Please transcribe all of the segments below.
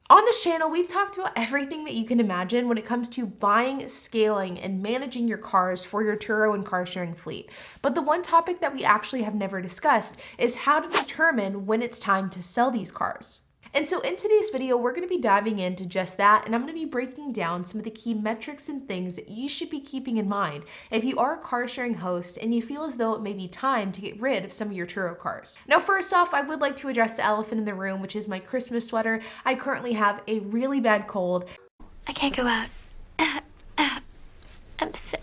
On this channel, we've talked about everything that you can imagine when it comes to buying, scaling, and managing your cars for your Turo and car sharing fleet. But the one topic that we actually have never discussed is how to determine when it's time to sell these cars. And so in today's video, we're going to be diving into just that, and I'm going to be breaking down some of the key metrics and things that you should be keeping in mind if you are a car sharing host and you feel as though it may be time to get rid of some of your Turo cars. Now, first off, I would like to address the elephant in the room, which is my Christmas sweater. I currently have a really bad cold. I can't go out. I'm sick.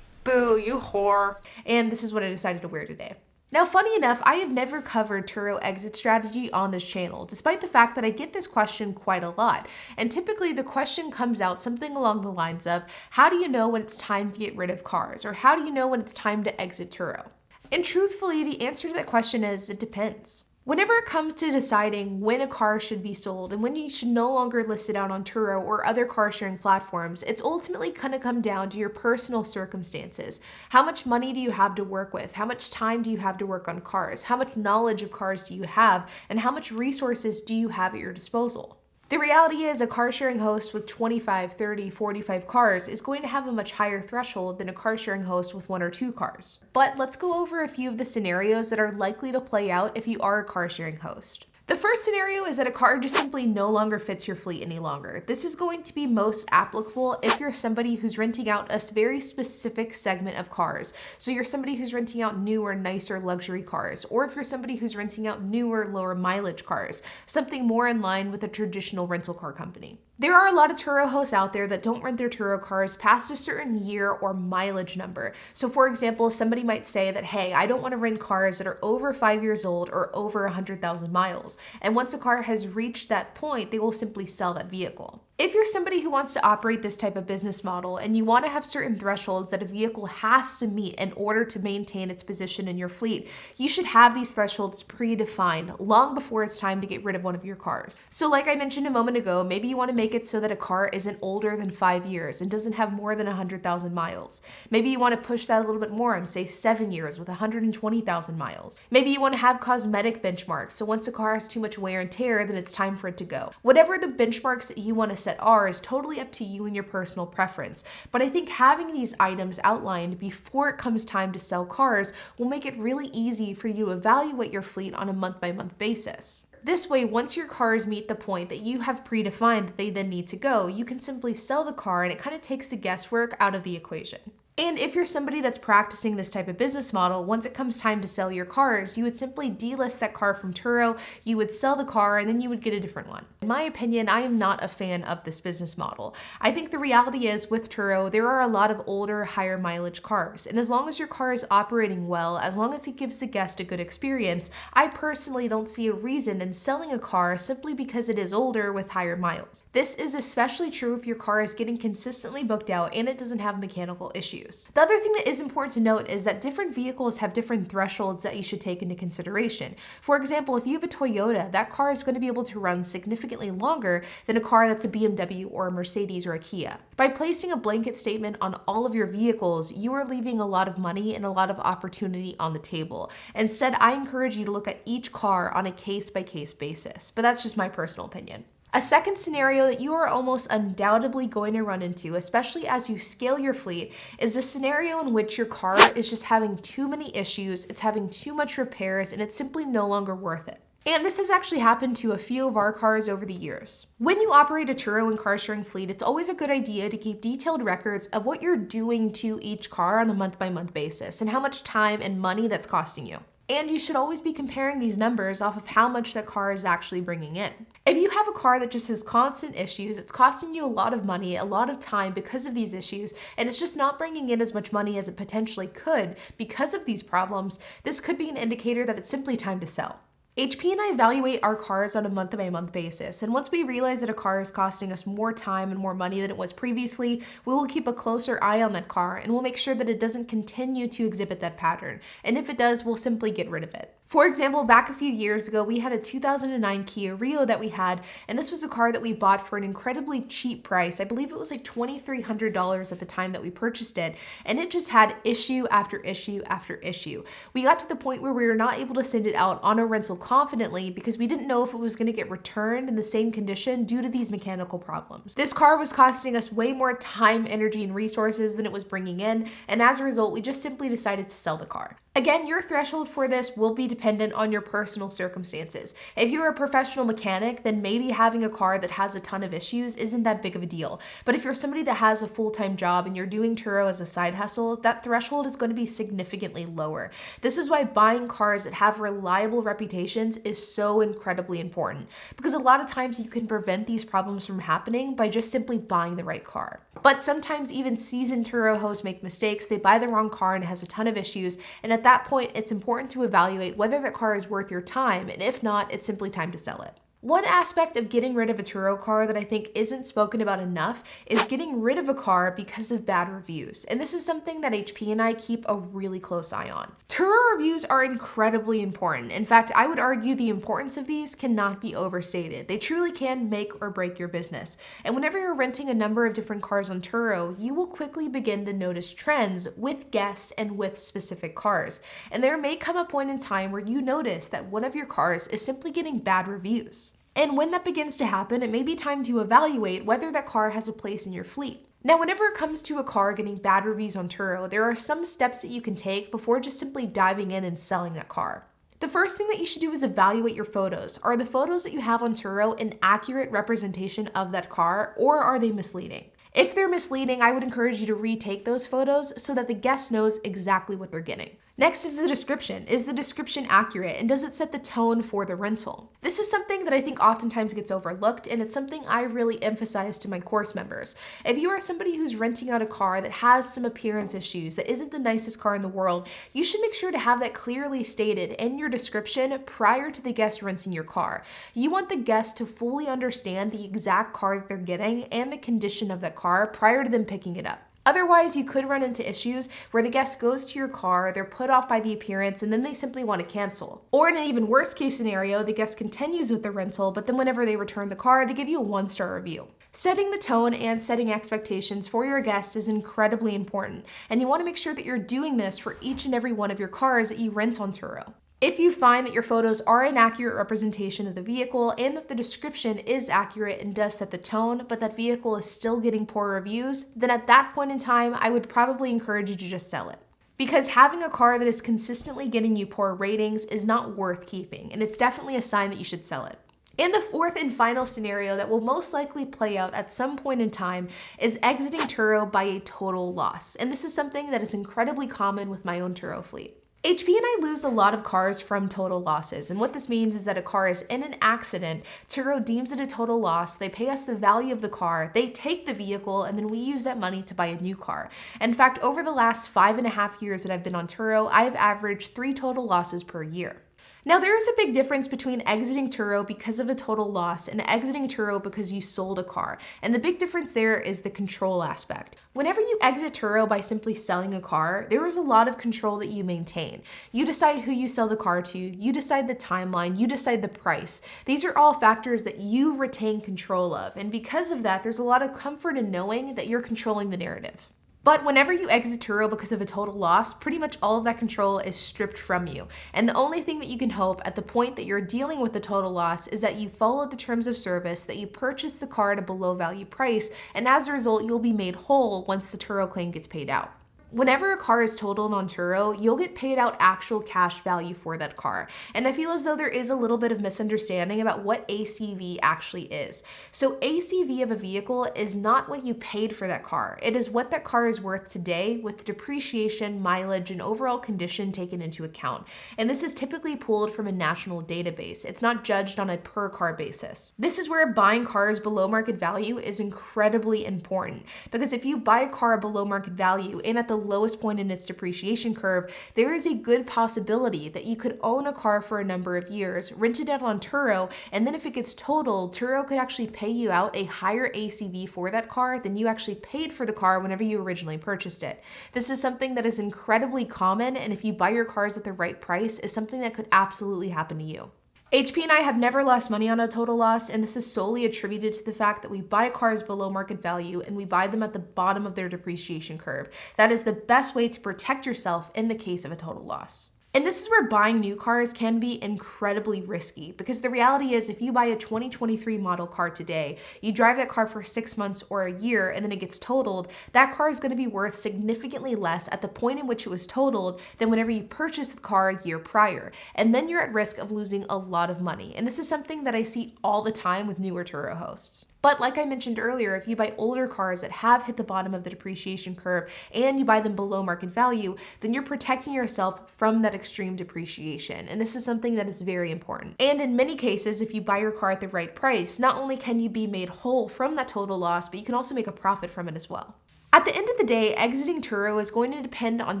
Boo, you whore. And this is what I decided to wear today. Now, funny enough, I have never covered Turo exit strategy on this channel, despite the fact that I get this question quite a lot. And typically the question comes out something along the lines of, how do you know when it's time to get rid of cars? Or how do you know when it's time to exit Turo? And truthfully, the answer to that question is, it depends. Whenever it comes to deciding when a car should be sold and when you should no longer list it out on Turo or other car sharing platforms, it's ultimately going to come down to your personal circumstances. How much money do you have to work with? How much time do you have to work on cars? How much knowledge of cars do you have? And how much resources do you have at your disposal? The reality is a car sharing host with 25, 30, 45 cars is going to have a much higher threshold than a car sharing host with 1 or 2 cars. But let's go over a few of the scenarios that are likely to play out if you are a car sharing host. The first scenario is that a car just simply no longer fits your fleet any longer. This is going to be most applicable if you're somebody who's renting out a very specific segment of cars. So you're somebody who's renting out newer, nicer luxury cars, or if you're somebody who's renting out newer, lower mileage cars, something more in line with a traditional rental car company. There are a lot of Turo hosts out there that don't rent their Turo cars past a certain year or mileage number. So for example, somebody might say that, hey, I don't want to rent cars that are over 5 years old or over 100,000 miles. And once a car has reached that point, they will simply sell that vehicle. If you're somebody who wants to operate this type of business model and you want to have certain thresholds that a vehicle has to meet in order to maintain its position in your fleet, you should have these thresholds predefined long before it's time to get rid of one of your cars. So like I mentioned a moment ago, maybe you want to make it so that a car isn't older than 5 years and doesn't have more than 100,000 miles. Maybe you want to push that a little bit more and say 7 years with 120,000 miles. Maybe you want to have cosmetic benchmarks, so once a car has too much wear and tear, then it's time for it to go. Whatever the benchmarks that you want to set are is totally up to you and your personal preference. But I think having these items outlined before it comes time to sell cars will make it really easy for you to evaluate your fleet on a month-by-month basis. This way, once your cars meet the point that you have predefined that they then need to go, you can simply sell the car and it kind of takes the guesswork out of the equation. And if you're somebody that's practicing this type of business model, once it comes time to sell your cars, you would simply delist that car from Turo, you would sell the car, and then you would get a different one. In my opinion, I am not a fan of this business model. I think the reality is with Turo, there are a lot of older, higher mileage cars. And as long as your car is operating well, as long as it gives the guest a good experience, I personally don't see a reason in selling a car simply because it is older with higher miles. This is especially true if your car is getting consistently booked out and it doesn't have mechanical issues. The other thing that is important to note is that different vehicles have different thresholds that you should take into consideration. For example, if you have a Toyota, that car is going to be able to run significantly longer than a car that's a BMW or a Mercedes or a Kia. By placing a blanket statement on all of your vehicles, you are leaving a lot of money and a lot of opportunity on the table. Instead, I encourage you to look at each car on a case-by-case basis, but that's just my personal opinion. A second scenario that you are almost undoubtedly going to run into, especially as you scale your fleet, is the scenario in which your car is just having too many issues, it's having too much repairs, and it's simply no longer worth it. And this has actually happened to a few of our cars over the years. When you operate a Turo and car sharing fleet, it's always a good idea to keep detailed records of what you're doing to each car on a month-by-month basis and how much time and money that's costing you. And you should always be comparing these numbers off of how much that car is actually bringing in. If you have a car that just has constant issues, it's costing you a lot of money, a lot of time because of these issues, and it's just not bringing in as much money as it potentially could because of these problems, this could be an indicator that it's simply time to sell. HP and I evaluate our cars on a month-by-month basis, and once we realize that a car is costing us more time and more money than it was previously, we will keep a closer eye on that car and we'll make sure that it doesn't continue to exhibit that pattern. And if it does, we'll simply get rid of it. For example, back a few years ago, we had a 2009 Kia Rio that we had, and this was a car that we bought for an incredibly cheap price. I believe it was like $2,300 at the time that we purchased it, and it just had issue after issue after issue. We got to the point where we were not able to send it out on a rental confidently because we didn't know if it was going to get returned in the same condition due to these mechanical problems. This car was costing us way more time, energy, and resources than it was bringing in, and as a result, we just simply decided to sell the car. Again, your threshold for this will be dependent on your personal circumstances. If you're a professional mechanic, then maybe having a car that has a ton of issues isn't that big of a deal. But if you're somebody that has a full-time job and you're doing Turo as a side hustle, that threshold is going to be significantly lower. This is why buying cars that have reliable reputations is so incredibly important, because a lot of times you can prevent these problems from happening by just simply buying the right car. But sometimes even seasoned Turo hosts make mistakes. They buy the wrong car and it has a ton of issues, and at that point, it's important to evaluate whether the car is worth your time, and if not, it's simply time to sell it. One aspect of getting rid of a Turo car that I think isn't spoken about enough is getting rid of a car because of bad reviews. And this is something that HP and I keep a really close eye on. Turo reviews are incredibly important. In fact, I would argue the importance of these cannot be overstated. They truly can make or break your business. And whenever you're renting a number of different cars on Turo, you will quickly begin to notice trends with guests and with specific cars. And there may come a point in time where you notice that one of your cars is simply getting bad reviews. And when that begins to happen, it may be time to evaluate whether that car has a place in your fleet. Now, whenever it comes to a car getting bad reviews on Turo, there are some steps that you can take before just simply diving in and selling that car. The first thing that you should do is evaluate your photos. Are the photos that you have on Turo an accurate representation of that car, or are they misleading? If they're misleading, I would encourage you to retake those photos so that the guest knows exactly what they're getting. Next is the description. Is the description accurate, and does it set the tone for the rental? This is something that I think oftentimes gets overlooked, and it's something I really emphasize to my course members. If you are somebody who's renting out a car that has some appearance issues, that isn't the nicest car in the world, you should make sure to have that clearly stated in your description prior to the guest renting your car. You want the guest to fully understand the exact car that they're getting and the condition of that car prior to them picking it up. Otherwise, you could run into issues where the guest goes to your car, they're put off by the appearance, and then they simply want to cancel. Or in an even worse case scenario, the guest continues with the rental, but then whenever they return the car, they give you a 1-star review. Setting the tone and setting expectations for your guest is incredibly important, and you want to make sure that you're doing this for each and every one of your cars that you rent on Turo. If you find that your photos are an accurate representation of the vehicle and that the description is accurate and does set the tone, but that vehicle is still getting poor reviews, then at that point in time, I would probably encourage you to just sell it. Because having a car that is consistently getting you poor ratings is not worth keeping, and it's definitely a sign that you should sell it. And the fourth and final scenario that will most likely play out at some point in time is exiting Turo by a total loss. And this is something that is incredibly common with my own Turo fleet. HP and I lose a lot of cars from total losses, and what this means is that a car is in an accident, Turo deems it a total loss, they pay us the value of the car, they take the vehicle, and then we use that money to buy a new car. In fact, over the last 5.5 years that I've been on Turo, I have averaged 3 total losses per year. Now, there is a big difference between exiting Turo because of a total loss and exiting Turo because you sold a car. And the big difference there is the control aspect. Whenever you exit Turo by simply selling a car, there is a lot of control that you maintain. You decide who you sell the car to, you decide the timeline, you decide the price. These are all factors that you retain control of. And because of that, there's a lot of comfort in knowing that you're controlling the narrative. But whenever you exit Turo because of a total loss, pretty much all of that control is stripped from you. And the only thing that you can hope at the point that you're dealing with the total loss is that you followed the terms of service, that you purchased the car at a below value price, and as a result, you'll be made whole once the Turo claim gets paid out. Whenever a car is totaled on Turo, you'll get paid out actual cash value for that car. And I feel as though there is a little bit of misunderstanding about what ACV actually is. So ACV of a vehicle is not what you paid for that car. It is what that car is worth today with depreciation, mileage, and overall condition taken into account. And this is typically pulled from a national database. It's not judged on a per car basis. This is where buying cars below market value is incredibly important, because if you buy a car below market value and at the lowest point in its depreciation curve, there is a good possibility that you could own a car for a number of years, rent it out on Turo, and then if it gets totaled, Turo could actually pay you out a higher ACV for that car than you actually paid for the car whenever you originally purchased it. This is something that is incredibly common, and if you buy your cars at the right price, is something that could absolutely happen to you. HP and I have never lost money on a total loss, and this is solely attributed to the fact that we buy cars below market value and we buy them at the bottom of their depreciation curve. That is the best way to protect yourself in the case of a total loss. And this is where buying new cars can be incredibly risky, because the reality is if you buy a 2023 model car today, you drive that car for 6 months or a year and then it gets totaled, that car is going to be worth significantly less at the point in which it was totaled than whenever you purchased the car a year prior. And then you're at risk of losing a lot of money. And this is something that I see all the time with newer Turo hosts. But like I mentioned earlier, if you buy older cars that have hit the bottom of the depreciation curve and you buy them below market value, then you're protecting yourself from that extreme depreciation. And this is something that is very important. And in many cases, if you buy your car at the right price, not only can you be made whole from that total loss, but you can also make a profit from it as well. At the end of the day, exiting Turo is going to depend on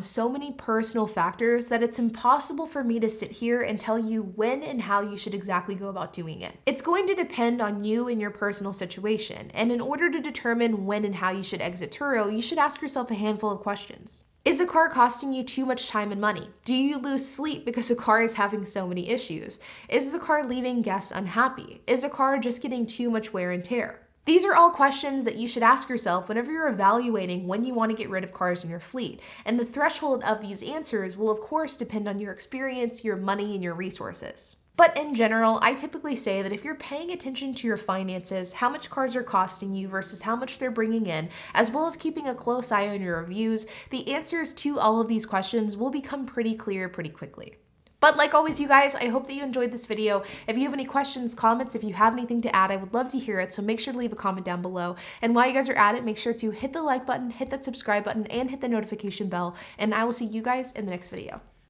so many personal factors that it's impossible for me to sit here and tell you when and how you should exactly go about doing it. It's going to depend on you and your personal situation, and in order to determine when and how you should exit Turo, you should ask yourself a handful of questions. Is a car costing you too much time and money? Do you lose sleep because a car is having so many issues? Is the car leaving guests unhappy? Is a car just getting too much wear and tear? These are all questions that you should ask yourself whenever you're evaluating when you want to get rid of cars in your fleet. And the threshold of these answers will of course depend on your experience, your money, and your resources. But in general, I typically say that if you're paying attention to your finances, how much cars are costing you versus how much they're bringing in, as well as keeping a close eye on your reviews, the answers to all of these questions will become pretty clear pretty quickly. But like always, you guys, I hope that you enjoyed this video. If you have any questions, comments, if you have anything to add, I would love to hear it. So make sure to leave a comment down below. And while you guys are at it, make sure to hit the like button, hit that subscribe button, and hit the notification bell. And I will see you guys in the next video.